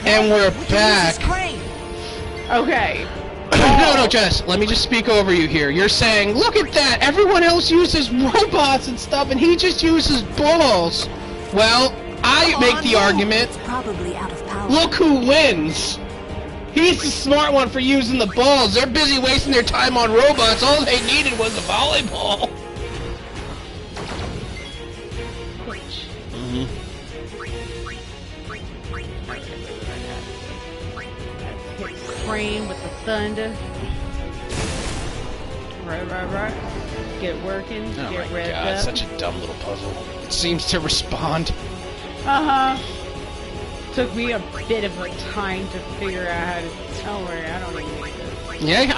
And we're back. Okay. No, Jess, let me just speak over you here. You're saying, look at that, everyone else uses robots and stuff, and he just uses balls. Well, I make the argument, Probably out of power. look who wins. He's the smart one for using the balls. They're busy wasting their time on robots. All they needed was a volleyball. Crane with the thunder. Right. Get working. Oh get my revved god, up. such a dumb little puzzle. It seems to respond. Took me a bit of a time to figure out how to. Oh, wait, I don't even need this. Yeah,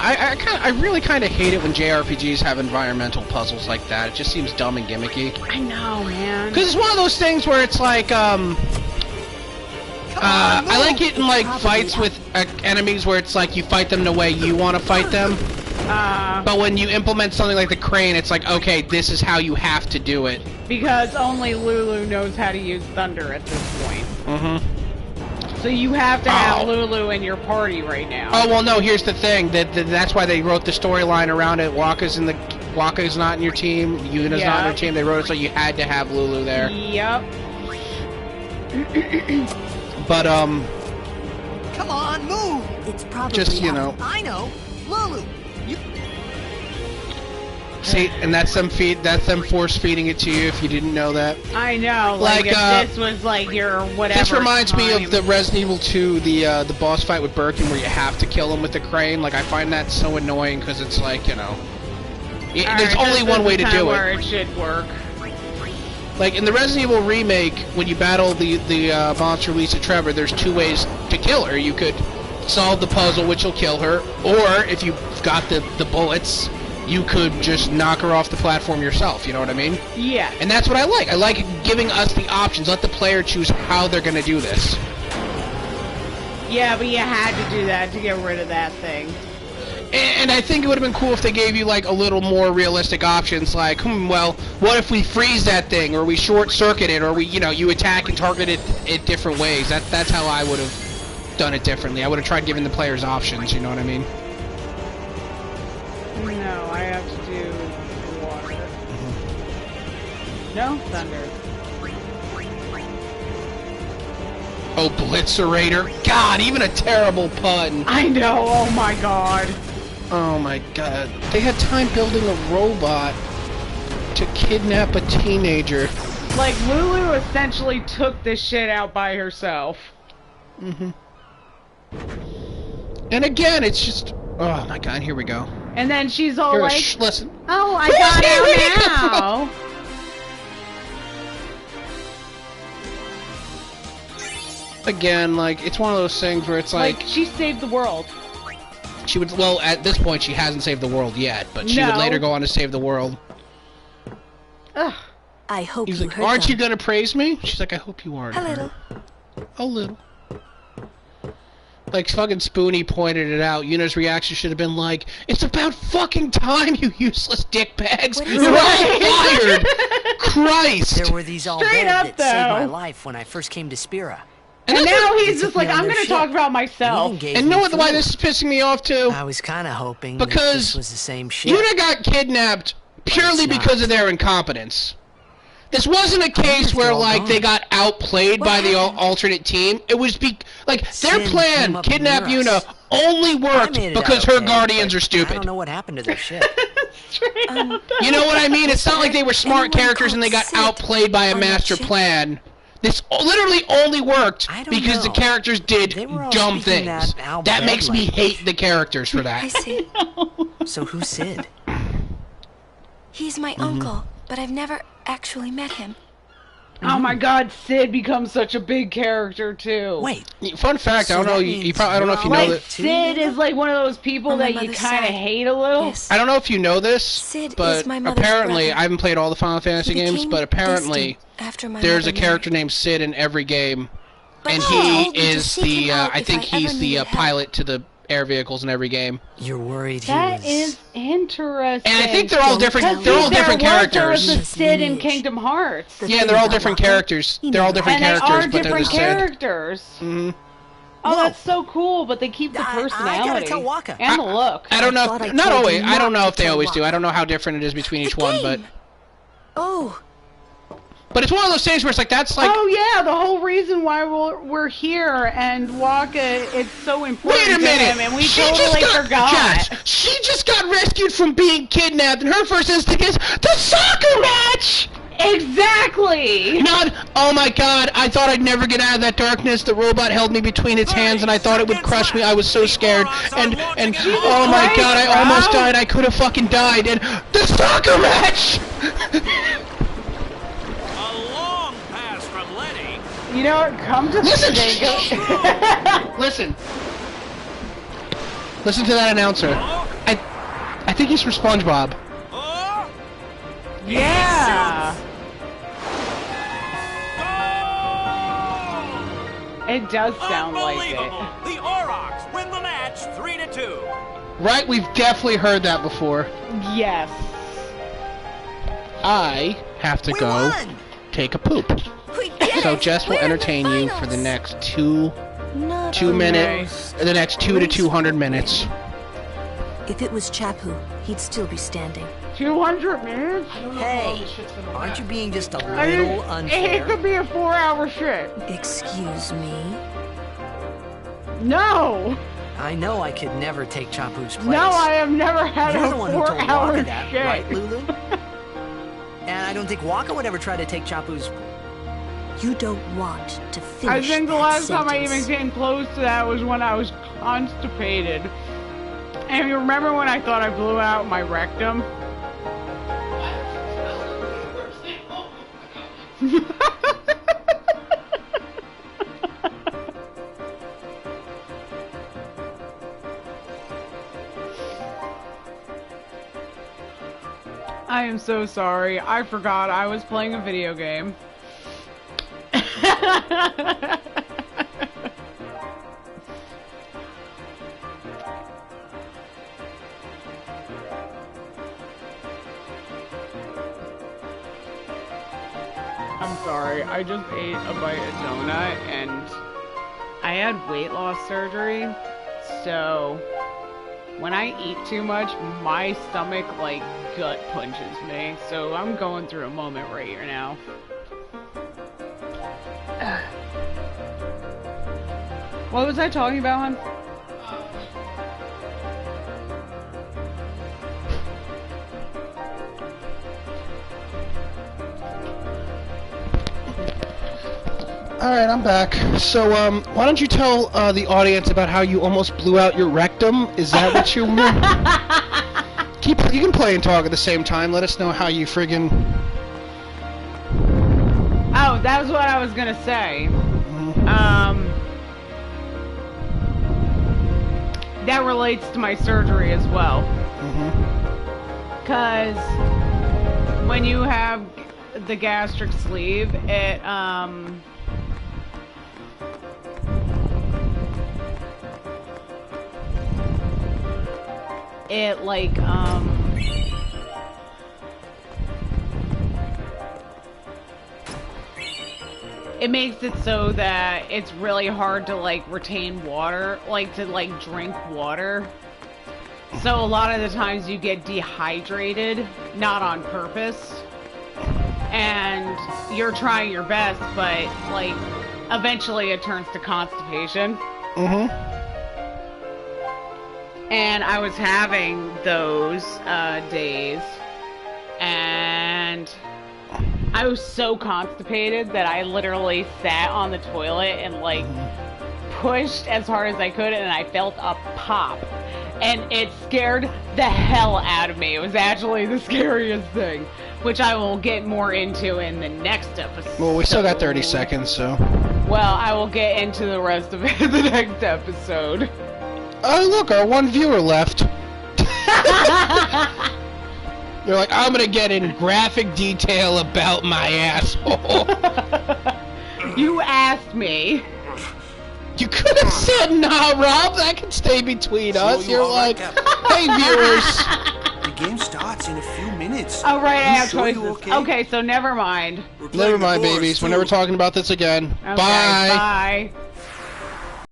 I really kind of hate it when JRPGs have environmental puzzles like that. It just seems dumb and gimmicky. I know, man. Because it's one of those things where it's like, I like it in like fights with enemies where it's like you fight them the way you want to fight them. But when you implement something like the crane, it's like, okay, this is how you have to do it. Because only Lulu knows how to use thunder at this point. Mm-hmm. So you have to have Lulu in your party right now. Oh well, no. Here's the thing. That's why they wrote the storyline around it. Waka's not in your team. Yuna's not in your team. They wrote it so you had to have Lulu there. Yep. But Come on, move! It's probably just I know, Lulu. See, and that's them force feeding it to you if you didn't know that. I know, like if this was like your whatever. This reminds me of the Resident Evil 2, the boss fight with Birkin where you have to kill him with the crane. Like I find that so annoying because it's like, there's only one way to do where it. It should work. Like in the Resident Evil remake, when you battle the monster Lisa Trevor, there's two ways to kill her. You could solve the puzzle, which will kill her, or if you've got the bullets, you could just knock her off the platform yourself, you know what I mean? Yeah. And that's what I like. I like giving us the options. Let the player choose how they're going to do this. Yeah, but you had to do that to get rid of that thing. And I think it would have been cool if they gave you, like, a little more realistic options, like, well, what if we freeze that thing, or we short-circuit it, or we, you attack and target it different ways. That's how I would have done it differently. I would have tried giving the players options, you know what I mean? No, I have to do water. No, thunder. Oh, Blitzerator. God, even a terrible pun. I know, oh my god. Oh my god. They had time building a robot to kidnap a teenager. Like, Lulu essentially took this shit out by herself. Mm-hmm. And again, it's just... Oh my god, here we go. And then she's all Here, like, listen. oh, I got out now. Again, like, it's one of those things where it's like... she saved the world. She would... Well, at this point, she hasn't saved the world yet, but she would later go on to save the world. Ugh. I hope He's you like, heard aren't them. you gonna praise me? She's like, I hope you are. A little. A little. Like, fucking Spoonie pointed it out. Yuna's reaction should have been like, it's about fucking time, you useless dickbags! You're all fired! Christ! There were these all Straight dead up, that saved my though. life when I first came to Spira. And now he's They just took like, me on I'm their gonna ship. talk about myself. Even gave And me know why food. this is pissing me off, too? I was kind of hoping Because that this was the same ship. Yuna got kidnapped purely because of their incompetence. This wasn't a case where, like, they got outplayed by the alternate team. It was like, their Sin plan, came up kidnap near us. Yuna, only I worked made it because out her okay, guardians but are stupid. I don't know what happened to their ship. You know what I mean? It's not like they were smart Anyone characters and they got called Sid outplayed by a on that master ship? plan. This literally only worked I don't because the know. characters did They were all dumb speaking things. that That makes me language. hate the characters for I that. see. So who's Sid? He's my uncle, but I've never actually met him. Oh my god, Sid becomes such a big character, too. Wait, Fun fact, So I don't know. that You means probably, I don't know if you know Like, that. Sid is like one of those people On my that you mother's kind of side. hate a little. Yes. I don't know if you know this, Sid but is my mother's apparently, brother. I haven't played all the Final Fantasy He games, became but apparently, distant after my there's a mother character married. named Sid in every game, But and he he told me to is seek the, him out I if think I he's ever the needed help. pilot to the air vehicles in every game. you're worried he That was... is interesting. And I think they're all different. tell They're me. all different There characters. was a Sid in Lineage. Kingdom Hearts. The Yeah, thing they're all about different Waka, characters. he They're all never- different And they characters, are but they're the different Sid. characters. hmm Oh, Whoa. that's so cool, but they keep the I gotta personality tell Waka. and the look. I don't know. thought I Not told always. you I don't not know to if they tell always do. Waka. I don't know how different it is between each The one, but game. Oh, it's one of those things where it's like that's like. Oh yeah, the whole reason why we're here and Waka, it's so important Wait a to minute! him, and we She totally just got, forgot. Jess, she just got rescued from being kidnapped, and her first instinct is the soccer match. Exactly. Not, oh my god, I thought I'd never get out of that darkness. The robot held me between its hands and I thought it would crush me. I was so scared. And oh my Christ, god, I Rob. almost died. I could have fucking died. And the soccer match! A long pass from Letty. You know what? Come to Listen. think of Listen. Listen to that announcer. I think he's from SpongeBob. Oh, Yeah. goal! It does sound like it. Unbelievable. The Aurochs win the match 3-2. Right? We've definitely heard that before. Yes. I have to We go won! take a poop. we did So it. Jess will We're in the entertain you for the finals. next two Not minutes, the next 2 to 200 minutes. If it was Chapu, he'd still be standing. 200 minutes? Hey, aren't you being just a I mean, little it unfair? could be a 4-hour shit. Excuse me? No. I know I could never take Chapu's place. No, I have never had You're a the one who told 4-hour Waka that, shit. right, Lulu? And I don't think Waka would ever try to take Chapu's... You don't want to I finish think the that last time I even sentence. came close to that was when I was constipated. And you remember when I thought I blew out my rectum? I am so sorry. I forgot I was playing a video game. I'm sorry. I just ate a bite of donut and I had weight loss surgery. So when I eat too much, my stomach like gut punches me. So I'm going through a moment right here now. What was I talking about, hon? Alright, I'm back. So, why don't you tell the audience about how you almost blew out your rectum? Is that what you You can play and talk at the same time. Let us know how you friggin'... Oh, that was what I was gonna say. That relates to my surgery as well. Cause when you have the gastric sleeve, it like it makes it so that it's really hard to like retain water, like to like drink water. So a lot of the times you get dehydrated, not on purpose. And you're trying your best, but like eventually it turns to constipation. And I was having those days, and I was so constipated that I literally sat on the toilet and like pushed as hard as I could, and I felt a pop. And it scared the hell out of me. It was actually the scariest thing, which I will get more into in the next episode. Well, we still got 30 seconds, so... Well, I will get into the rest of it in the next episode. Oh, look, our one viewer left. They're like, I'm gonna get in graphic detail about my asshole. You asked me. You could have said, nah, Rob, that can stay between us. you You're all like, like hey, viewers. The game starts in a few minutes. Oh, right, I You have sure choices. you okay? Okay, so never mind. We're playing Never mind, the chorus, babies. We're too. never talking about this again. Okay, Bye. bye.